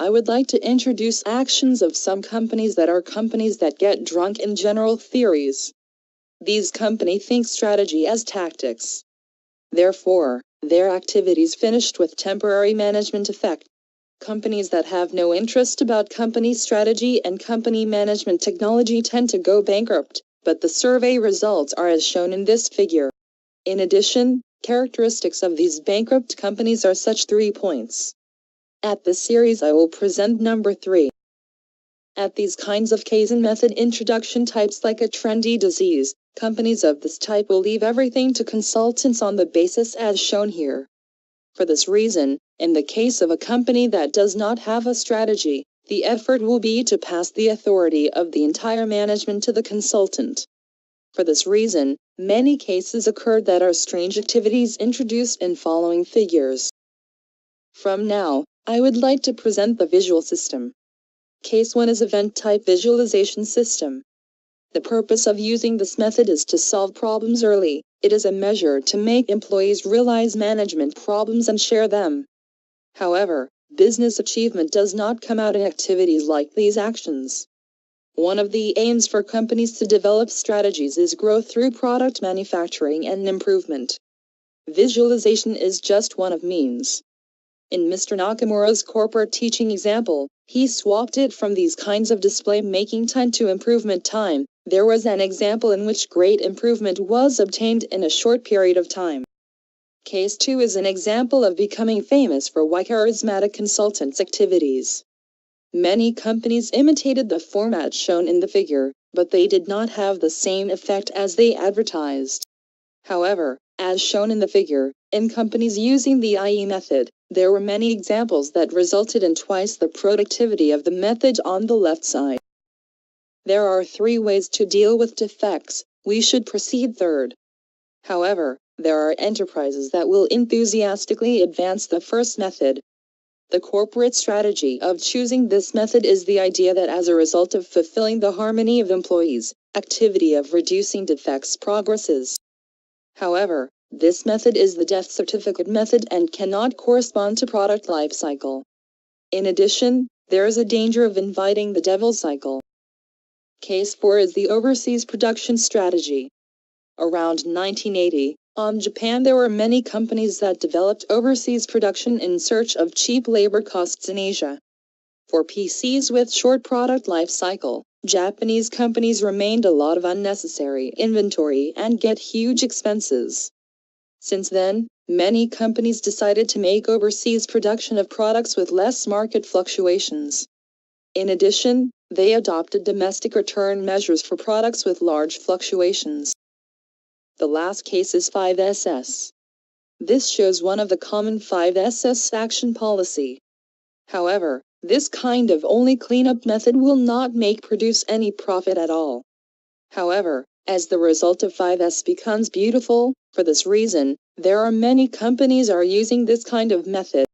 I would like to introduce actions of some companies that are companies that get drunk in general theories. These companies think strategy as tactics. Therefore, their activities finished with temporary management effect. Companies that have no interest about company strategy and company management technology tend to go bankrupt, but the survey results are as shown in this figure. In addition, characteristics of these bankrupt companies are such 3 points. At this series I will present number 3. At these kinds of Kaizen method introduction types like a trendy disease, companies of this type will leave everything to consultants on the basis as shown here. For this reason, in the case of a company that does not have a strategy, the effort will be to pass the authority of the entire management to the consultant. For this reason, many cases occurred that are strange activities introduced in following figures. From now, I would like to present the visual system. Case 1 is event-type visualization system. The purpose of using this method is to solve problems early. It is a measure to make employees realize management problems and share them. However, business achievement does not come out in activities like these actions. One of the aims for companies to develop strategies is growth through product manufacturing and improvement. Visualization is just one of means. In Mr. Nakamura's corporate teaching example, he swapped it from these kinds of display making time to improvement time. There was an example in which great improvement was obtained in a short period of time. Case 2 is an example of becoming famous for charismatic consultants' activities. Many companies imitated the format shown in the figure, but they did not have the same effect as they advertised. However, as shown in the figure, in companies using the IE method, there were many examples that resulted in twice the productivity of the method on the left side. There are 3 ways to deal with defects. We should proceed third. However, there are enterprises that will enthusiastically advance the first method. The corporate strategy of choosing this method is the idea that as a result of fulfilling the harmony of employees, activity of reducing defects progresses. However, this method is the death certificate method and cannot correspond to product life cycle. In addition, there is a danger of inviting the devil cycle. Case 4 is the overseas production strategy. Around 1980, in Japan there were many companies that developed overseas production in search of cheap labor costs in Asia. For PCs with short product life cycle, Japanese companies remained a lot of unnecessary inventory and get huge expenses. Since then, many companies decided to make overseas production of products with less market fluctuations. In addition, they adopted domestic return measures for products with large fluctuations. The last case is 5SS. This shows one of the common 5SS action policy. However, this kind of only cleanup method will not produce any profit at all. However, as the result of 5S becomes beautiful, for this reason, there are many companies are using this kind of method.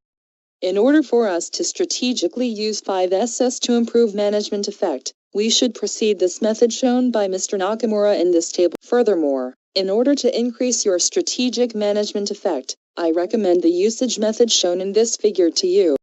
In order for us to strategically use 5SS to improve management effect, we should proceed this method shown by Mr. Nakamura in this table. Furthermore, in order to increase your strategic management effect, I recommend the usage method shown in this figure to you.